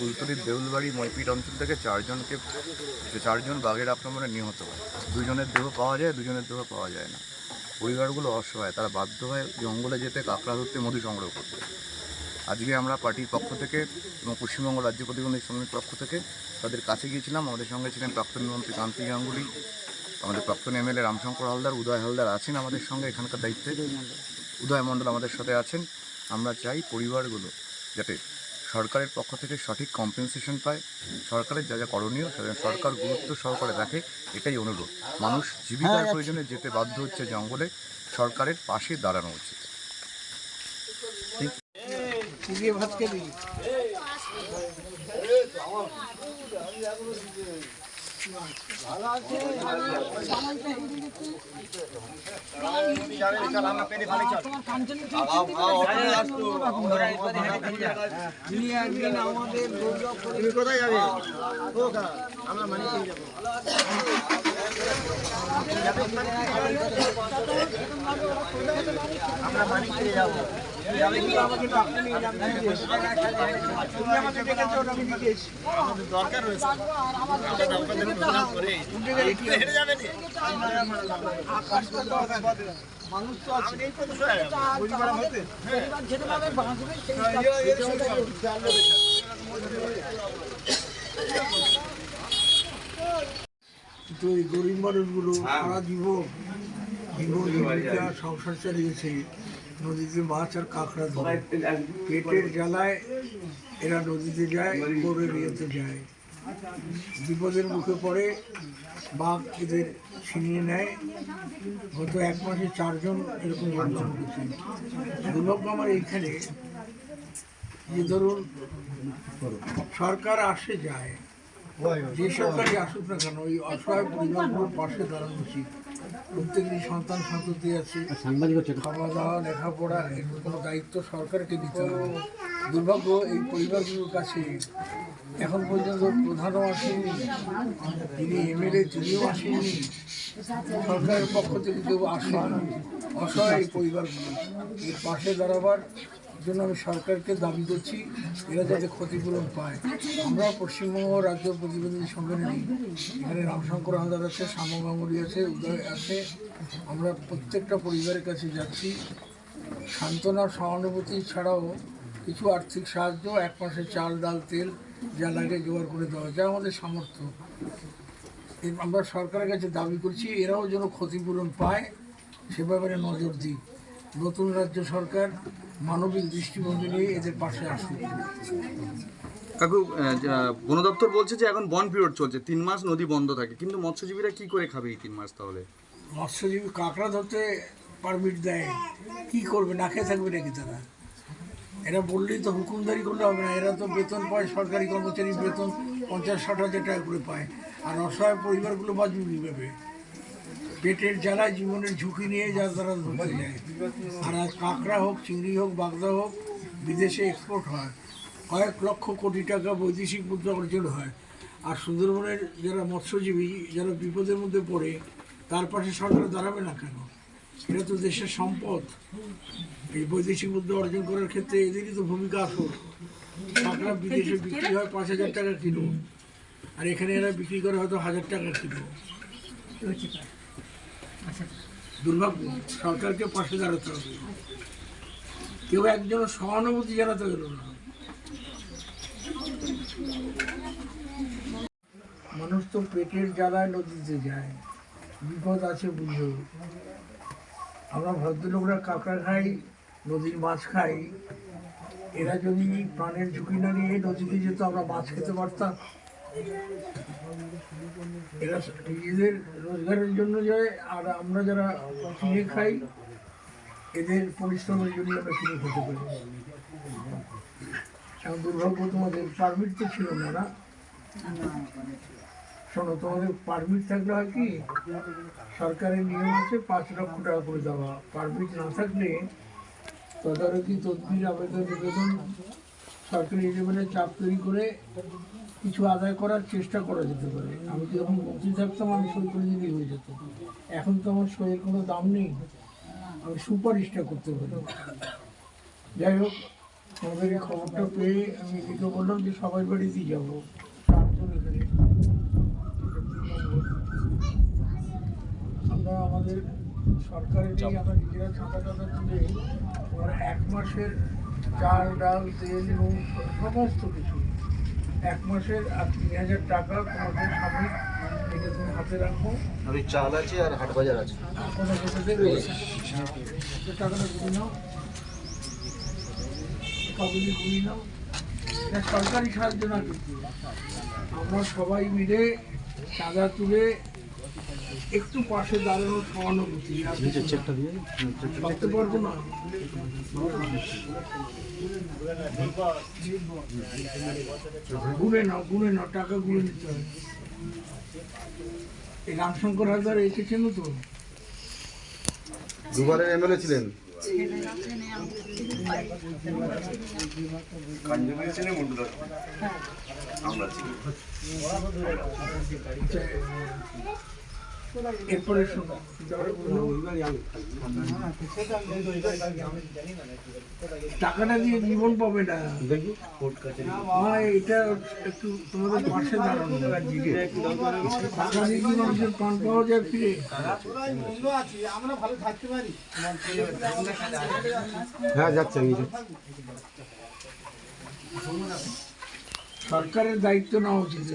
কুলতলির দেউলবাড়ি মইপিট অঞ্চল থেকে চারজন বাঘের আক্রমণে নিহত হয়। দুজনের দেহ পাওয়া যায়, দুজনের দেহ পাওয়া যায় না। পরিবারগুলো অসহায়, তারা বাধ্য হয় জঙ্গলে যেতে, কাঁকড়া ধরতে, মধু সংগ্রহ করতে। আজকে আমরা পার্টির পক্ষ থেকে এবং পশ্চিমবঙ্গ রাজ্য প্রতিবন্ধী শ্রমিক পক্ষ থেকে তাদের কাছে গিয়েছিলাম। আমাদের সঙ্গে ছিলেন প্রাক্তন মন্ত্রী কান্তি গাঙ্গুলি, আমাদের প্রাক্তন এমএলএ রামশঙ্কর হালদার, উদয় হালদার আছেন আমাদের সঙ্গে এখানকার দায়িত্বে, উদয় মণ্ডল আমাদের সাথে আছেন। আমরা চাই পরিবারগুলো যাতে সরকারের পক্ষ থেকে সঠিক কম্পেনসেশন পায়, সরকারের যা যা করণীয় সেটা সরকার গুরুত্ব সহকারে দেখে, এটাই অনুরোধ। মানুষ জীবিকার প্রয়োজনে যেতে বাধ্য হচ্ছে জঙ্গলে, সরকারের পাশে দাঁড়ানো উচিত। কোথায় যাবে? আমরা মানি পেয়ে যাবো। আমরা মানি পেয়ে যাবো। দরকার রয়েছে মানুষ তো আছে তো এই গরিব মানুষগুলো সারা জীবন জীবিকা সংসার চালিয়েছে, নদীতে মাছ আর কাঁকড়া ধরে, পেটের জ্বালায় এরা নদীতে যায়, করে নিয়েতে যায়। বিপদের মুখে পড়ে বাঘ এদের ছিনিয়ে নেয়। গত 1 মাসে 4 জন এরকম ঘটনা ঘটেছে। দুর্ভাগ্য আমার এইখানে যে ধরুন সরকার আসে যায়, যে সরকারই আসুক না কেন, ওই অসহায় পরিবারগুলোর পাশে দাঁড়ানো উচিত। প্রত্যেকেরই সন্তান সন্ততি আছে, খাওয়া দাওয়া লেখাপড়া এর কোনো দায়িত্ব সরকারকে দিতে হবে। দুর্ভাগ্য এই পরিবারগুলোর কাছে এখন পর্যন্ত প্রধানও আসেনি, যিনি এমএলএ তিনিও আসেননি, সরকারের পক্ষ থেকে কেউ আসেনি। অসহায় এই পরিবারগুলো, এর পাশে দাঁড়াবার জন্য আমি সরকারকে দাবি করছি এরা যাতে ক্ষতিপূরণ পায়। আমরা পশ্চিমবঙ্গ রাজ্য প্রতিবন্ধী সম্মেলনী, এখানে রামশঙ্কর হালদার আছে, শ্যামা গাঙ্গুলি আছে, উদয় আছে, আমরা প্রত্যেকটা পরিবারের কাছে যাচ্ছি। সান্ত্বনা সহানুভূতি ছাড়াও কিছু আর্থিক সাহায্য, 1 মাসে চাল ডাল তেল যা লাগে জোগাড় করে দেওয়া, যা আমাদের সামর্থ্য। আমরা সরকারের কাছে দাবি করছি এরাও যেন ক্ষতিপূরণ পায়, সে ব্যাপারে নজর দিই। নতুন রাজ্য সরকার মানবিক দৃষ্টিভঙ্গি নিয়ে এদের পাশে আসুক। কাকু, বন দপ্তর বলছে যে এখন বন পিরিয়ড চলছে, 3 মাস নদী বন্ধ থাকে, কিন্তু মৎস্যজীবীরা কি করে খাবে এই 3 মাস? তাহলে মৎস্যজীবী কাঁকড়া ধরতে পারমিট দেয়, কি করবে? না খেয়ে থাকবে নাকি তারা? এরা বললেই তো হুকুমদারি করলে হবে না। এরা তো বেতন পায়, সরকারি কর্মচারী বেতন 50-60 হাজার টাকা করে পায়, আর অসহায় পরিবারগুলো বাঁচবে কীভাবে? পেটের জ্বালায় জীবনের ঝুঁকি নিয়ে যা তারা ধরতে যায়। আর আজ কাঁকড়া হোক, চিংড়ি হোক, বাগদা হোক, বিদেশে এক্সপোর্ট হয়, কয়েক লক্ষ কোটি টাকা বৈদেশিক মুদ্রা অর্জন হয়। আর সুন্দরবনের যারা মৎস্যজীবী, যারা বিপদের মধ্যে পড়ে, তার পাশে সরকার দাঁড়াবে না কেন? এটা তো দেশের সম্পদ। এই বৈদেশিক মুদ্রা অর্জন করার ক্ষেত্রে এদেরই তো ভূমিকা আসল। কাঁকড়া বিদেশে বিক্রি হয় 5,000 টাকা কিলো, আর এখানে এরা বিক্রি করে হয়তো 1,000 টাকা কিলো। দুর্ভাগ্য, সরকারকে পাশে দাঁড়াতে হবে। কেউ একজন সহানুভূতি জানাতে গেল না। মানুষ তো পেটের জ্বালায় নদীতে যায়, বিপদ আছে বুঝো। আমরা ভদ্রলোকরা কাঁকড়া খাই, নদীর মাছ খাই, এরা যদি প্রাণের ঝুঁকি না নিয়ে নদীতে যেত, আমরা মাছ খেতে পারতাম? এরা নিজেদের রোজগারের জন্য যায়, আর আমরা যারা কিনে খাই এদের পরিশ্রমের জন্য আমরা কিনে খেতে পারি। এখন দুর্ভাগ্য, তোমাদের পারমিট তো ছিল না, না? শোনো, তোমাদের পারমিট থাকলে হয় কি, সরকারের নিয়ম আছে 5 লক্ষ টাকা করে দেওয়া। পারমিট না থাকলে তদারকি তদবির আবেদন নিবেদন সরকারি লেভেলে চাপ তৈরি করে কিছু আদায় করার চেষ্টা করা যেতে পারে। আমি তো যখন মন্ত্রী থাকতাম আমি সই করে দিলেই হয়ে যেত। এখন তো আমার সইয়ের কোনো দাম নেই, আমি সুপারিশটা করতে পারি। যাই হোক, আমাদের এই খবরটা পেয়ে আমি এদিকে বললাম যে সবাই বাড়িতেই যাবো, 4 জন এখানে। এটা 3 নম্বর। আমরা আমাদের সরকারের এই আমরা নিজেরা ছাতা টাতা তুলে আমরা 1 মাসের চাল ডাল তেল নুন সমস্ত কিছু 1 মাসের আর 3000 টাকা তোমাদের সামনে এটা তুমি হাতে রাখো। আমি চাল আছে আর হাট বাজার আছে। কোনো কিছু দেবে টাকাটা ঘুরে নাও, কাগজে ঘুরে নাও। এটা সরকারি সাহায্য না, কিন্তু আমরা সবাই মিলে চাঁদা তুলে একটু পাশে দাঁড়ানো সহানুভূতি। চেকটা দিয়ে ভাবতে পারবো না। গুনে নাও টাকা গুনে নিতে হবে। এই রামশঙ্কর হালদার এসেছেন তো, দুবারের এমএলএ ছিলেন। এরপরে শোনো, টাকাটা দিয়ে জীবন পাবে না। এটা একটু তোমাদের পাশে দাঁড়ানো, টাকা দিয়ে কি মানুষের প্রাণ পাওয়া যায় ফিরে? হ্যাঁ যাচ্ছে সরকারের দায়িত্ব নেওয়া উচিত।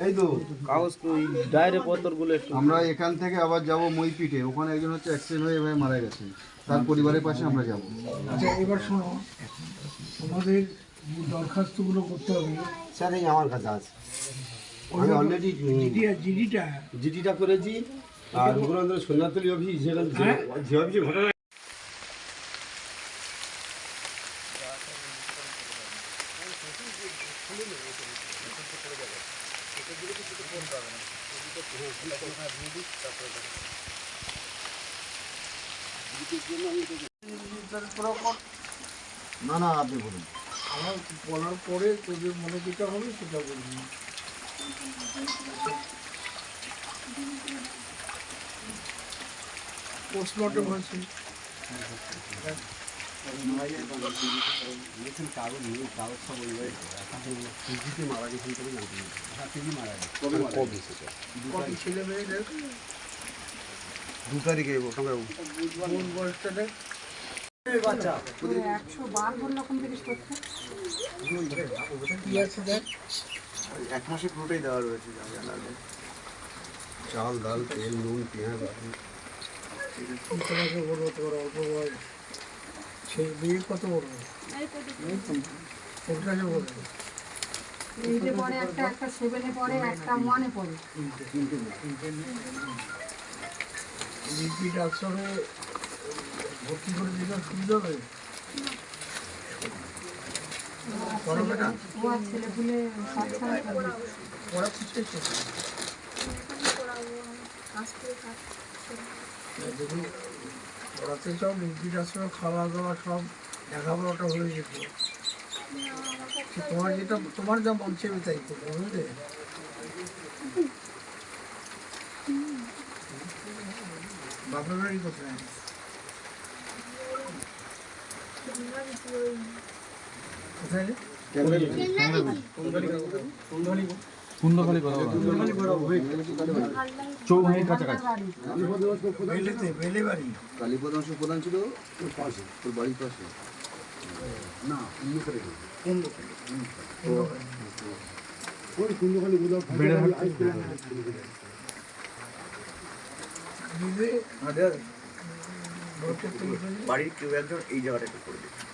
এই তো কাগজ ডায়েরি পত্রগুলো একটু আমরা এখান থেকে আবার যাব মইপিটে, ওখানে একজন হচ্ছে অ্যাক্সিডেন্ট হয়ে এভাবে মারা গেছেন, তার পরিবারের পাশে আমরা যাব। আচ্ছা এবার শোনো, তোমাদের দরখাস্তগুলো করতে হবে। স্যার এই আমার কাছে আছে, আমি অলরেডি জিডিটা করেছি। আর রঘুনন্দন সন্ন্যাতলী অফিস যেখানে যে অফিসে ঘটনা না না আপনি বলুন। আমার বলার পরে তোদের মনে যেটা হবে সেটা বলবি। পোস্টমর্টম হয়েছে, কত ছেলে মেয়েদের 2 তারিখে কোন বয়সটা দেখ। 152 রকম জিনিস করছে। কি আছে দেখ, 1 মাসে পুরোটাই দেওয়া রয়েছে। চাল ডাল তেল নুন পেঁয়াজ তোমাকে বলবো তোমার অল্প বয়স, সেই বিয়ে কত বড় ওর কাছে বলবো। এইটে পড়ে, একটা 7-এ পড়ে, একটা 1-এ পড়ে। রিপিট আসরে ভর্তি করে দিলে সুবিধা হবে। ও আর ছেলেপুলে সবসময় পড়ে। ওরা শিখেছে যদি পড়াতে চাও, রিপিট আসরে খাওয়া দাওয়া সব লেখাপড়াটা হয়ে যেত। তোমার যা মন চেয়ে তাই তো, বুঝলে? বাপের বাড়ি কোথায়? কোথায় রে? চৌভাইয়ের কাছাকাছি। বেলে বাড়ি। কালীপদ অংশ প্রধান ছিল ওর পাশে, ওর বাড়ির পাশে। না কুন্দখালি ওই কুন্দখালি বাড়ির কেউ একজন এই জায়গাটাকে করে দিচ্ছে।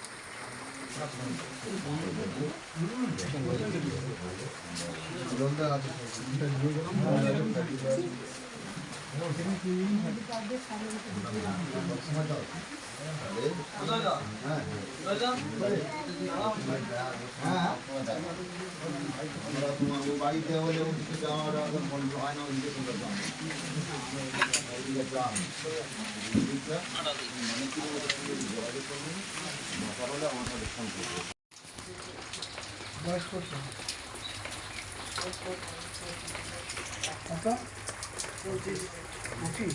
বাড়িতে হলে যাওয়াটা বন্ধ হয় না, ওইদিকে তোমরা যাও। বয়স কত? কত? 25।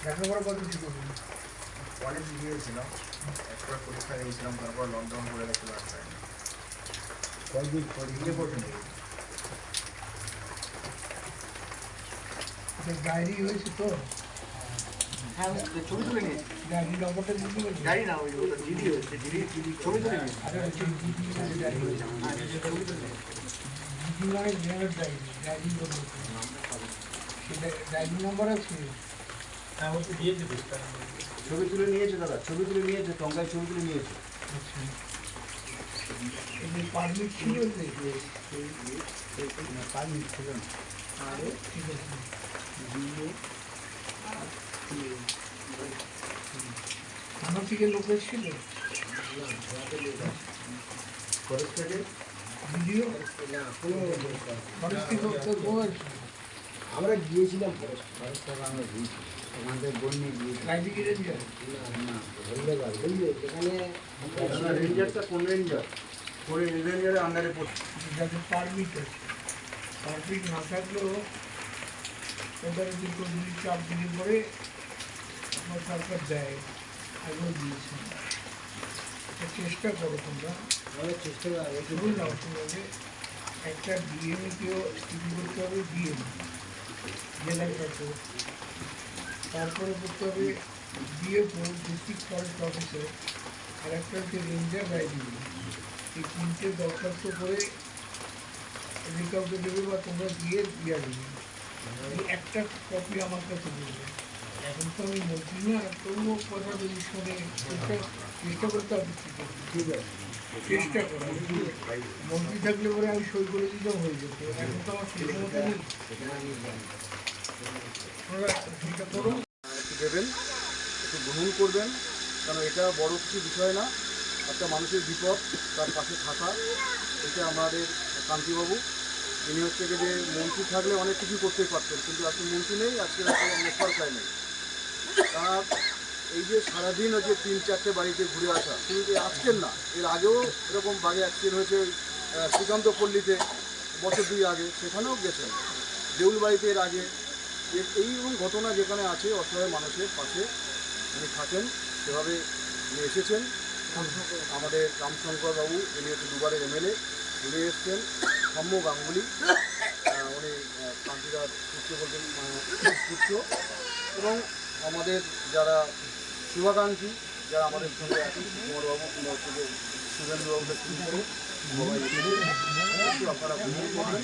লেখাপড়া কত ঠিক হবে? কলেজ গিয়েছিলাম, একবার পরীক্ষা দিয়েছিলাম, তারপর লকডাউন করে গেছিল আর পাইনি। ডায়েরি হয়েছে তো? ছবি তুলে নিয়েছি। ডায়েরি নম্বরটা দিতে বলছি। জানি না ওই ওটা জিডি হয়েছে, জিডি ছবি তুলে নিয়েছি। আরে হচ্ছে জিডি মানে ডায়েরি হয়েছে। জিডি মানে জেনারেল ডায়েরি, ডায়েরি নম্বর। সেটা ডায়েরি নম্বর আছে। ছবি তুলে নিয়েছে দাদা, ছবি তুলে নিয়েছে, টঙ্কায় ছবি তুলে নিয়েছে। আচ্ছা। এই পারমিট ছিল পারমিট ছিল না। আরে ঠিক আছে। থানা থেকে লোক এসেছিল? ফরেস্ট থেকে ভিডিও ফরেস্ট থেকে কেউ এসেছিল? আমরা গিয়েছিলাম ফরেস্ট আমরা গিয়েছি, ওখান থেকে বই নিয়ে গিয়েছি। Riding ranger? এখানে রেঞ্জারটা কোন রেঞ্জার? কোন রেঞ্জারের আন্ডারে পড়ছে? যাদের পারমিট আছে, পারমিট না থাকলেও ওদের দীর্ঘ 2-4 দিনের পরে আমার সরকার দেয়, আগেও দিয়েছে। চেষ্টা করো তোমরা, শুরু নাও তোমাকে। একটা ডিএমকেও স্টিপি করতে হবে, ডিএম জেলা কাছে, তারপরে করতে হবে ডিএফও ডিস্ট্রিক্ট ফরেস্ট অফিসার, আর একটা হচ্ছে রেঞ্জার রাইডিং। এই 3টে দরখাস্ত করে যে কাউকে দেবে বা তোমরা দিয়ে দিয়ে দেবে। এই একটা কপি আমার কাছে দেবে। এখন তো আমি বলছি না, তবুও কথা যদি শোনে চেষ্টা করতে হবে। ঠিক আছে, চেষ্টা করো। মন্ত্রী থাকলে পরে আমি সই করে দিতেও হয়ে যেত। এখন তো আমার সেই ক্ষমতা নেই। তোমরা সেটা করো। একটু দেবেন, একটু গ্রহণ করবেন, কারণ এটা বড় কিছু বিষয় না। একটা মানুষের বিপদ, তার পাশে থাকা, এটা আমাদের কান্তিবাবু। ইনি হচ্ছে যে মন্ত্রী থাকলে অনেক কিছু করতে পারতেন, কিন্তু আজকে মন্ত্রী নেই, আজকে আমাদের সরকার নেই। তার এই যে সারাদিন হচ্ছে 3-4টে বাড়িতে ঘুরে আসা, কিন্তু আজকের না, এর আগেও এরকম বাড়ি অ্যাক্সিডেন্ট হয়েছে শ্রীকান্ত পল্লীতে বছর 2 আগে, সেখানেও গেছেন। দেউল বাড়িতে এর আগে এইরকম ঘটনা যেখানে আছে, অসহায় মানুষের পাশে উনি থাকেন, সেভাবে উনি এসেছেন। আমাদের রামশঙ্কর বাবু, উনি হচ্ছে 2বারের এমএলএ, উনি এসছেন। সৌম্য গাঙ্গুলি, উনি কান্তিদার পুত্র বলতেন, পুত্র। এবং আমাদের যারা শুভাকাঙ্ক্ষী, যারা আমাদের সঙ্গে আছেন, কুমারবাবু কিংবা হচ্ছে যে সুরেন্দ্রবাবুকে শুরু করে সবাই একটু আপনারা ভ্রমণ করবেন।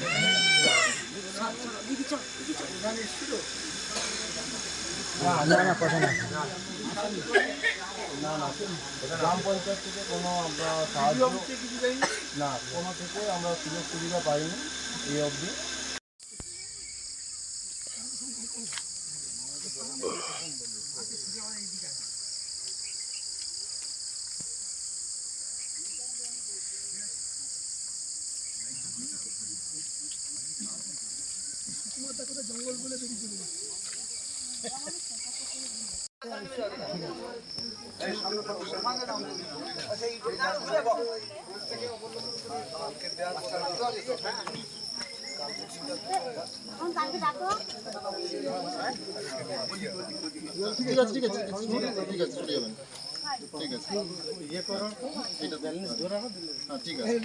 গ্রাম পঞ্চায়েত থেকে কোনো আমরা সাহায্য না, কোনো থেকে আমরা সুযোগ সুবিধা পাইনি এই অবধি। ঠিক আছে চলে যাবেন। ঠিক আছে ইয়ে করো, এটা ব্যালেন্স ধরে রাখো। হ্যাঁ ঠিক আছে।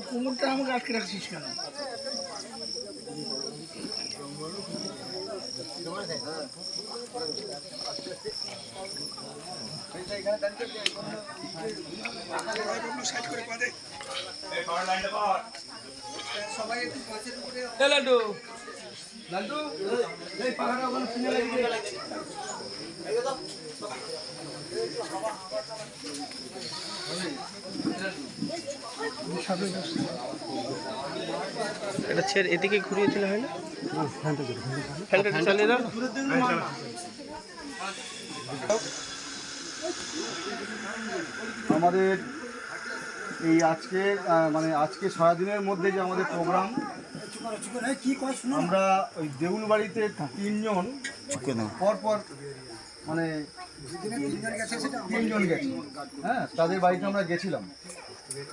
কোমরটা আমাকে আটকে রাখছিস কেন? এটা ছেড়ে এদিকে ঘুরিয়ে দিলে হয় না? ফ্যানটা চালিয়ে দাও। আমাদের এই আজকে মানে আজকে সারাদিনের মধ্যে যে আমাদের প্রোগ্রাম আমরা ওই দেউল বাড়িতে 3 জন পরপর মানে 3 জন গেছি, হ্যাঁ, তাদের বাড়িতে আমরা গেছিলাম,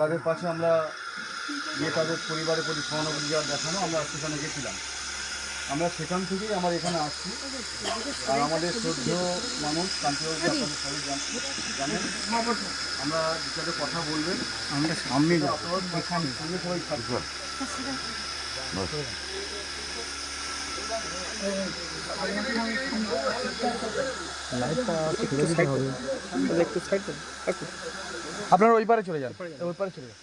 তাদের পাশে আমরা গিয়ে তাদের পরিবারের প্রতি সহানুভূতি দেখানো, আমরা সেখানে গেছিলাম। আমরা সেখান থেকেই আমার এখানে আসছি। আর আমাদের শ্রদ্ধেয় মানুষ কান্তিবাবুকে আপনাদের সবাই জানেন, আমরা বিকালে কথা বলবেন, আমরা সামনে এখানে সঙ্গে সবাই থাকবেন। আপনারা ওই পারে চলে যান, ওই পারে চলে যান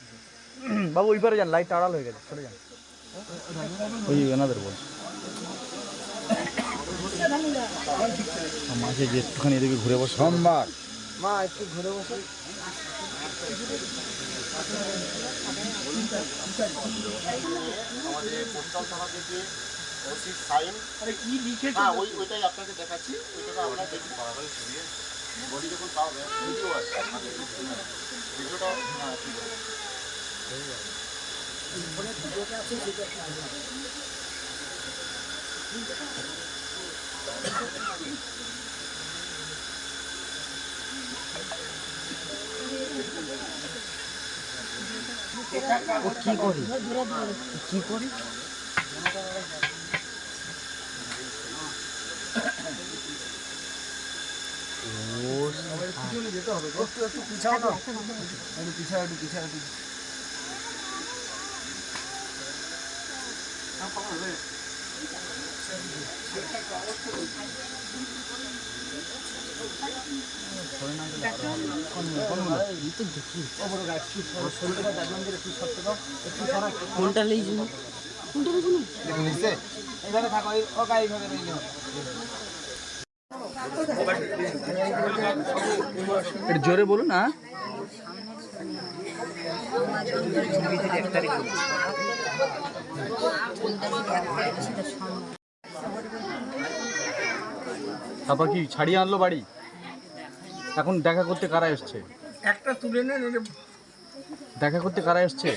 বাবু, ওই পারে যান, লাইটটা আড়াল হয়ে গেছে, চলে যান। ওই এনাদের বল মাঝে যে একটুখানি এদিকে ঘুরে বসে, সোমবার মা একটু ঘুরে বসে। আমাদের পোস্টাল থানা থেকে ওসি সাইন ওইটাই আপনাকে দেখাচ্ছি, ওইটাকে আপনার দেখতে পাওয়া যাবে। বডি যখন পাওয়া যায় ভিডিও আছে, আপনাদের ভিডিওটা হ্যাঁ ঠিক আছে। কি করি যেতে হবে, একটু পিছাও না, একটু পিছাও, একটু পিছাও, একটু কোনটা লেই যাবো, এইভাবে থাকো, এইভাবে রইলে একটু জোরে বলুন না। তারপর কি ছাড়িয়ে আনলো বাড়ি? এখন দেখা করতে কারা এসছে? একটা তুলে নেন, এটা দেখা করতে কারা এসছে?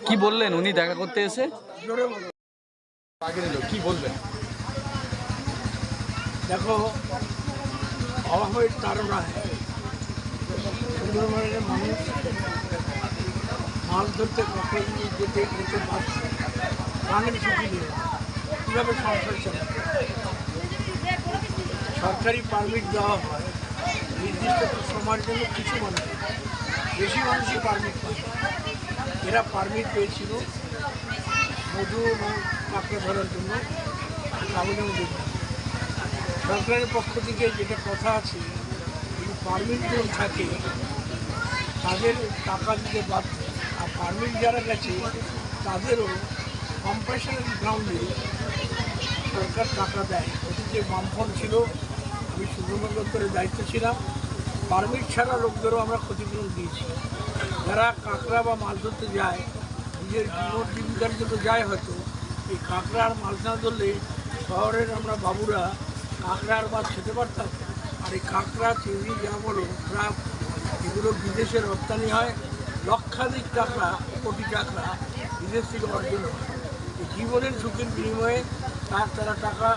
কি বললেন উনি দেখা করতে এসে? জোরে বলো। আগে নিল, কি বলবেন? দেখো, অভাবের তাড়নায় সুন্দরবনের মানুষ মাছ ধরতে কখন যেতে যেতে পারছে, প্রাণের ঝুঁকি নিয়ে কীভাবে সংসার চালাবে। সরকারি পারমিট দেওয়া হয় নির্দিষ্ট সময়ের জন্য, কিছু মানুষ, বেশি মানুষই পারমিট পায়। এরা পারমিট পেয়েছিল মধু এবং কাঁকড়া ধরার জন্য, আবেদন দিতে। সরকারের পক্ষ থেকে যেটা কথা আছে, যদি পারমিট যদি থাকে তাদের টাকা দিতে বাধ্য, আর পারমিট যারা গেছে তাদেরও কম্পালসারি গ্রাউন্ডে সরকার টাকা দেয়। ওদিকে বামফ্রন্ট ছিল, আমি সুন্দরবন দপ্তরের দায়িত্ব ছিলাম, পারমিট ছাড়া লোকদেরও আমরা ক্ষতিপূরণ দিয়েছি। যারা কাঁকড়া বা মাছ ধরতে যায়, নিজের জীবন জীবিকার জন্য যায়, হয়তো এই কাঁকড়া আর মাছ না ধরলে শহরের আমরা বাবুরা কাঁকড়া আর মাছ খেতে পারতাম। আর এই কাঁকড়া, চিংড়ি, যা বলো ক্রাব, এগুলো বিদেশে রপ্তানি হয়, লক্ষাধিক টাকা, কোটি টাকা বিদেশ থেকে অর্জন হয়। এই জীবনের ঝুঁকির বিনিময়ে তারা টাকা